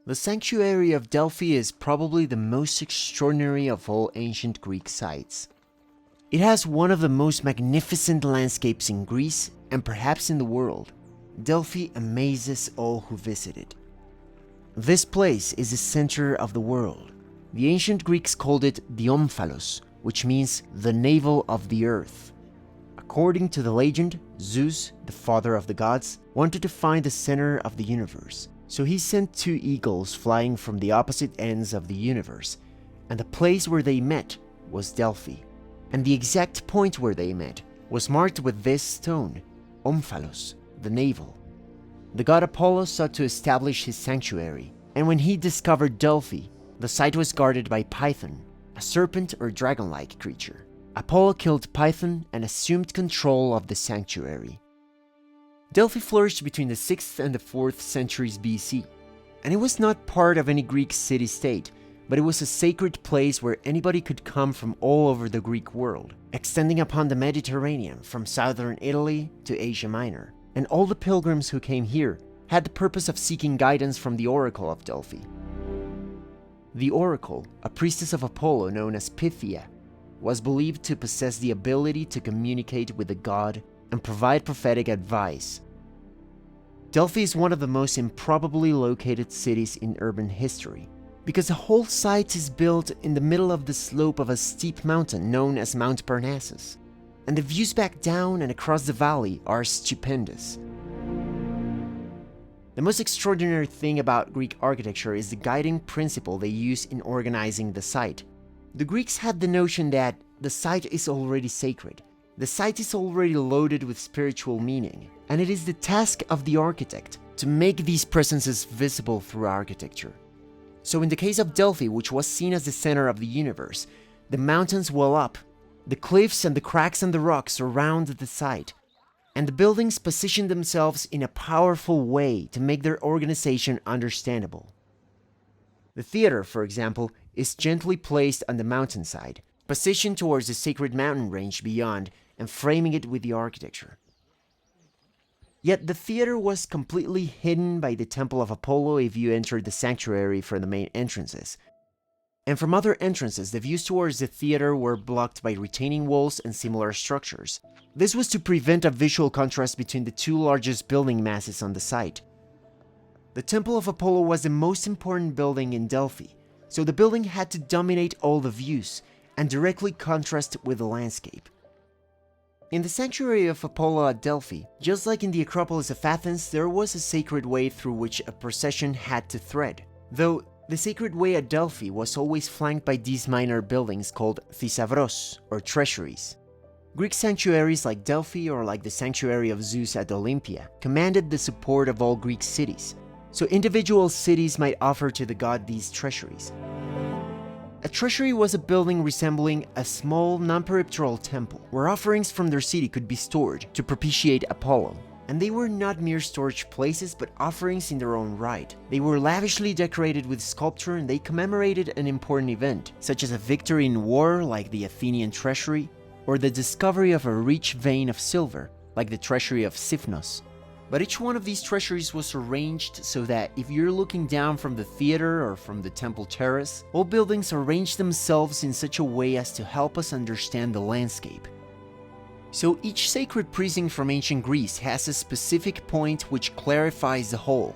The sanctuary of Delphi is probably the most extraordinary of all ancient Greek sites. It has one of the most magnificent landscapes in Greece and perhaps in the world. Delphi amazes all who visit it. This place is the center of the world. The ancient Greeks called it the Omphalos, which means the navel of the earth. According to the legend, Zeus, the father of the gods, wanted to find the center of the universe. So he sent two eagles flying from the opposite ends of the universe, and the place where they met was Delphi. And the exact point where they met was marked with this stone, Omphalos, the navel. The god Apollo sought to establish his sanctuary, and when he discovered Delphi, the site was guarded by Python, a serpent or dragon-like creature. Apollo killed Python and assumed control of the sanctuary. Delphi flourished between the 6th and the 4th centuries BC, and it was not part of any Greek city-state, but it was a sacred place where anybody could come from all over the Greek world, extending upon the Mediterranean from southern Italy to Asia Minor. And all the pilgrims who came here had the purpose of seeking guidance from the Oracle of Delphi. The Oracle, a priestess of Apollo known as Pythia, was believed to possess the ability to communicate with the god and provide prophetic advice. Delphi is one of the most improbably located cities in urban history, because the whole site is built in the middle of the slope of a steep mountain known as Mount Parnassus, and the views back down and across the valley are stupendous. The most extraordinary thing about Greek architecture is the guiding principle they use in organizing the site. The Greeks had the notion that the site is already sacred. The site is already loaded with spiritual meaning, and it is the task of the architect to make these presences visible through architecture. So in the case of Delphi, which was seen as the center of the universe, the mountains well up, the cliffs and the cracks in the rocks surround the site, and the buildings position themselves in a powerful way to make their organization understandable. The theater, for example, is gently placed on the mountainside, positioned towards the sacred mountain range beyond, and framing it with the architecture. Yet the theater was completely hidden by the Temple of Apollo if you entered the sanctuary from the main entrances. And from other entrances, the views towards the theater were blocked by retaining walls and similar structures. This was to prevent a visual contrast between the two largest building masses on the site. The Temple of Apollo was the most important building in Delphi, so the building had to dominate all the views and directly contrast with the landscape. In the sanctuary of Apollo at Delphi, just like in the Acropolis of Athens, there was a sacred way through which a procession had to thread, though the sacred way at Delphi was always flanked by these minor buildings called thesavros, or treasuries. Greek sanctuaries like Delphi or like the sanctuary of Zeus at Olympia commanded the support of all Greek cities, so individual cities might offer to the god these treasuries. A treasury was a building resembling a small non-peripteral temple, where offerings from their city could be stored to propitiate Apollo. And they were not mere storage places, but offerings in their own right. They were lavishly decorated with sculpture, and they commemorated an important event, such as a victory in war like the Athenian treasury, or the discovery of a rich vein of silver, like the treasury of Sipnos. But each one of these treasuries was arranged so that if you're looking down from the theater or from the temple terrace, all buildings arrange themselves in such a way as to help us understand the landscape. So each sacred precinct from ancient Greece has a specific point which clarifies the whole.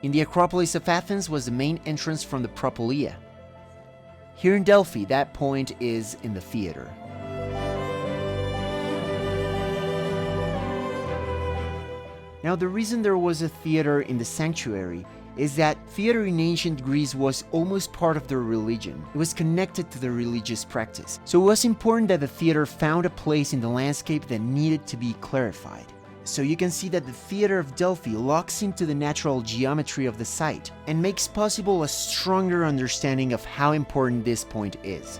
In the Acropolis of Athens was the main entrance from the Propolia. Here in Delphi, that point is in the theater. Now, the reason there was a theater in the sanctuary is that theater in ancient Greece was almost part of their religion. It was connected to their religious practice. So it was important that the theater found a place in the landscape that needed to be clarified. So you can see that the theater of Delphi locks into the natural geometry of the site and makes possible a stronger understanding of how important this point is.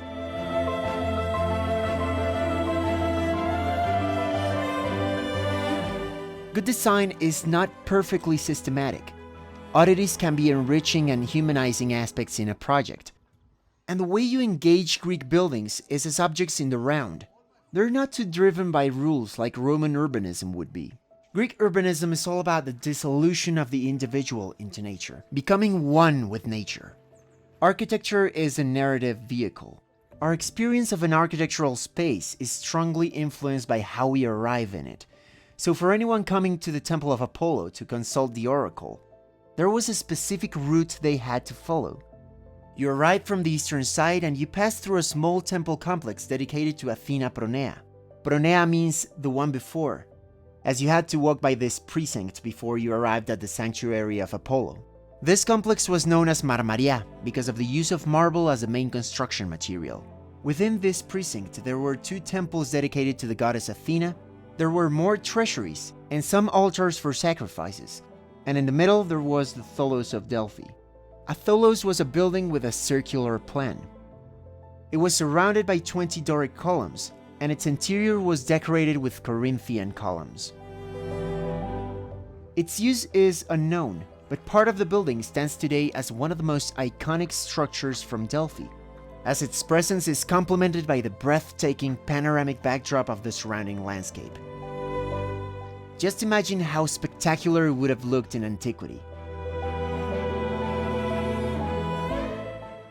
Good design is not perfectly systematic. Oddities can be enriching and humanizing aspects in a project. And the way you engage Greek buildings is as objects in the round. They're not too driven by rules like Roman urbanism would be. Greek urbanism is all about the dissolution of the individual into nature, becoming one with nature. Architecture is a narrative vehicle. Our experience of an architectural space is strongly influenced by how we arrive in it. So for anyone coming to the Temple of Apollo to consult the oracle, there was a specific route they had to follow. You arrive from the eastern side and you pass through a small temple complex dedicated to Athena Pronea. Pronea means the one before, as you had to walk by this precinct before you arrived at the sanctuary of Apollo. This complex was known as Marmaria because of the use of marble as a main construction material. Within this precinct, there were 2 temples dedicated to the goddess Athena, there were more treasuries, and some altars for sacrifices, and in the middle there was the Tholos of Delphi. A tholos was a building with a circular plan. It was surrounded by 20 Doric columns, and its interior was decorated with Corinthian columns. Its use is unknown, but part of the building stands today as one of the most iconic structures from Delphi, as its presence is complemented by the breathtaking panoramic backdrop of the surrounding landscape. Just imagine how spectacular it would have looked in antiquity.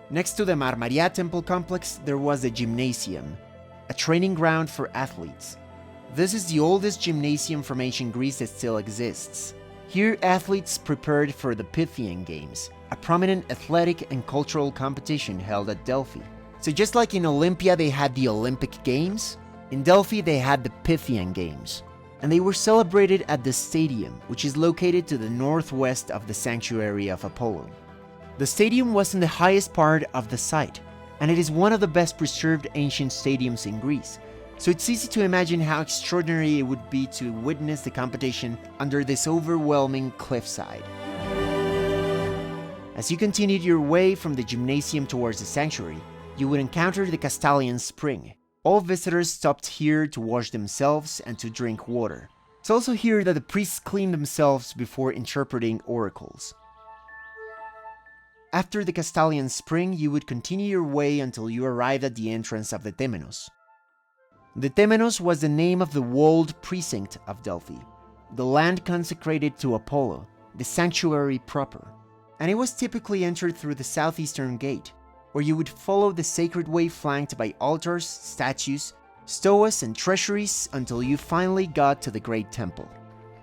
Next to the Marmaria temple complex, there was the Gymnasium, a training ground for athletes. This is the oldest gymnasium from ancient Greece that still exists. Here, athletes prepared for the Pythian Games, a prominent athletic and cultural competition held at Delphi. So just like in Olympia they had the Olympic Games, in Delphi they had the Pythian Games, and they were celebrated at the stadium, which is located to the northwest of the sanctuary of Apollo. The stadium was in the highest part of the site, and it is one of the best preserved ancient stadiums in Greece, so it's easy to imagine how extraordinary it would be to witness the competition under this overwhelming cliffside. As you continued your way from the gymnasium towards the sanctuary, you would encounter the Castalian Spring. All visitors stopped here to wash themselves and to drink water. It's also here that the priests cleaned themselves before interpreting oracles. After the Castalian Spring, you would continue your way until you arrived at the entrance of the Temenos. The Temenos was the name of the walled precinct of Delphi, the land consecrated to Apollo, the sanctuary proper, and it was typically entered through the southeastern gate, where you would follow the sacred way flanked by altars, statues, stoas, and treasuries until you finally got to the Great Temple.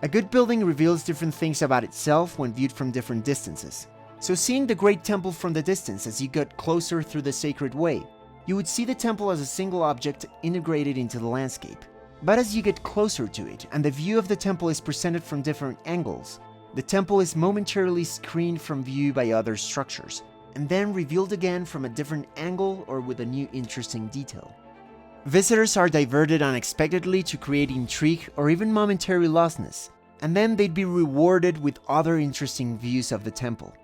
A good building reveals different things about itself when viewed from different distances. So seeing the Great Temple from the distance as you got closer through the sacred way, you would see the temple as a single object integrated into the landscape. But as you get closer to it, and the view of the temple is presented from different angles, the temple is momentarily screened from view by other structures, and then revealed again from a different angle or with a new interesting detail. Visitors are diverted unexpectedly to create intrigue or even momentary lostness, and then they'd be rewarded with other interesting views of the temple.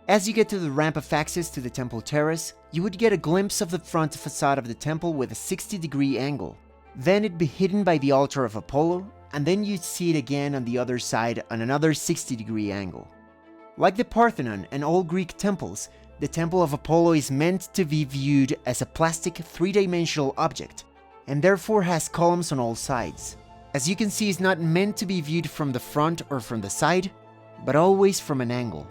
As you get to the ramp of access to the temple terrace, you would get a glimpse of the front facade of the temple with a 60-degree angle. Then it'd be hidden by the altar of Apollo, and then you'd see it again on the other side on another 60-degree angle. Like the Parthenon and all Greek temples, the Temple of Apollo is meant to be viewed as a plastic 3-dimensional object, and therefore has columns on all sides. As you can see, it's not meant to be viewed from the front or from the side, but always from an angle.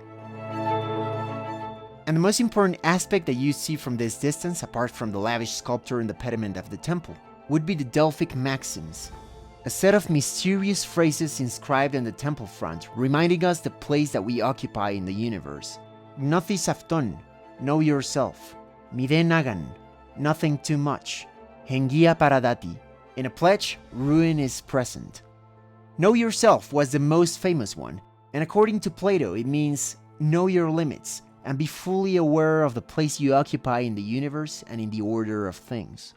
And the most important aspect that you see from this distance, apart from the lavish sculpture in the pediment of the temple, would be the Delphic Maxims, a set of mysterious phrases inscribed on the temple front, reminding us the place that we occupy in the universe. Gnothis avton, know yourself. Mide nagan, nothing too much. Hengia paradati, in a pledge, ruin is present. Know yourself was the most famous one, and according to Plato, it means know your limits and be fully aware of the place you occupy in the universe and in the order of things.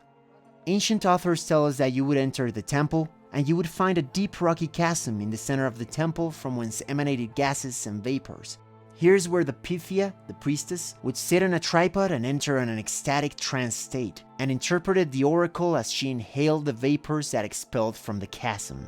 Ancient authors tell us that you would enter the temple and you would find a deep rocky chasm in the center of the temple from whence emanated gases and vapors. Here's where the Pythia, the priestess, would sit on a tripod and enter in an ecstatic trance state, and interpreted the oracle as she inhaled the vapors that expelled from the chasm.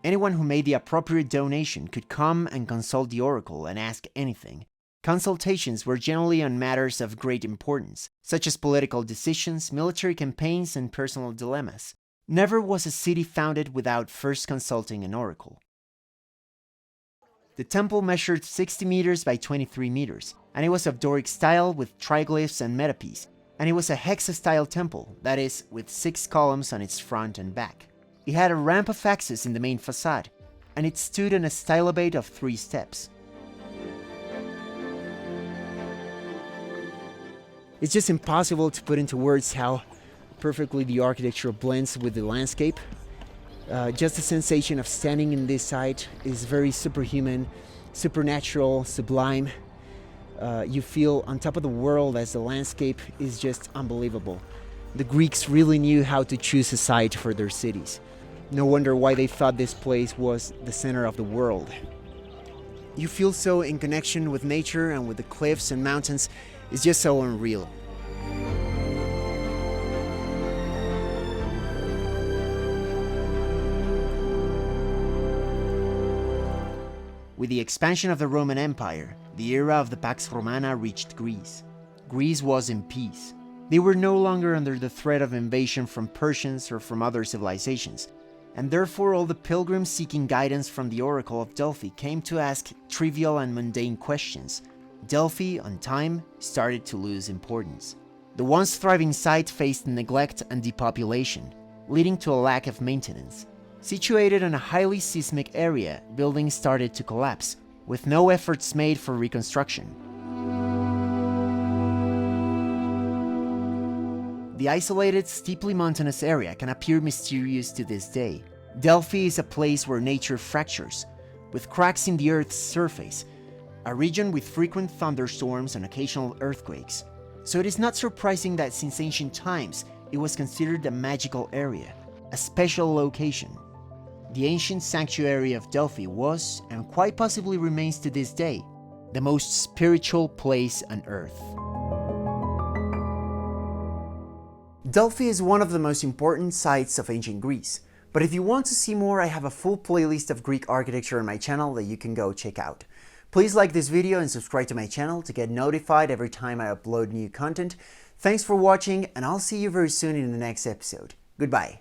Anyone who made the appropriate donation could come and consult the oracle and ask anything. Consultations were generally on matters of great importance, such as political decisions, military campaigns, and personal dilemmas. Never was a city founded without first consulting an oracle. The temple measured 60 meters by 23 meters, and it was of Doric style with triglyphs and metapiece, and it was a hexa-style temple, that is, with 6 columns on its front and back. It had a ramp of access in the main facade, and it stood on a stylobate of 3 steps. It's just impossible to put into words how perfectly the architecture blends with the landscape. Just the sensation of standing in this site is very superhuman, supernatural, sublime. You feel on top of the world as the landscape is just unbelievable. The Greeks really knew how to choose a site for their cities. No wonder why they thought this place was the center of the world. You feel so in connection with nature and with the cliffs and mountains. It's just so unreal. With the expansion of the Roman Empire, the era of the Pax Romana reached Greece. Greece was in peace. They were no longer under the threat of invasion from Persians or from other civilizations, and therefore all the pilgrims seeking guidance from the Oracle of Delphi came to ask trivial and mundane questions. Delphi, on time, started to lose importance. The once thriving site faced neglect and depopulation, leading to a lack of maintenance. Situated in a highly seismic area, buildings started to collapse, with no efforts made for reconstruction. The isolated, steeply mountainous area can appear mysterious to this day. Delphi is a place where nature fractures, with cracks in the Earth's surface, a region with frequent thunderstorms and occasional earthquakes. So it is not surprising that since ancient times, it was considered a magical area, a special location. The ancient sanctuary of Delphi was, and quite possibly remains to this day, the most spiritual place on Earth. Delphi is one of the most important sites of ancient Greece, but if you want to see more, I have a full playlist of Greek architecture on my channel that you can go check out. Please like this video and subscribe to my channel to get notified every time I upload new content. Thanks for watching, and I'll see you very soon in the next episode. Goodbye.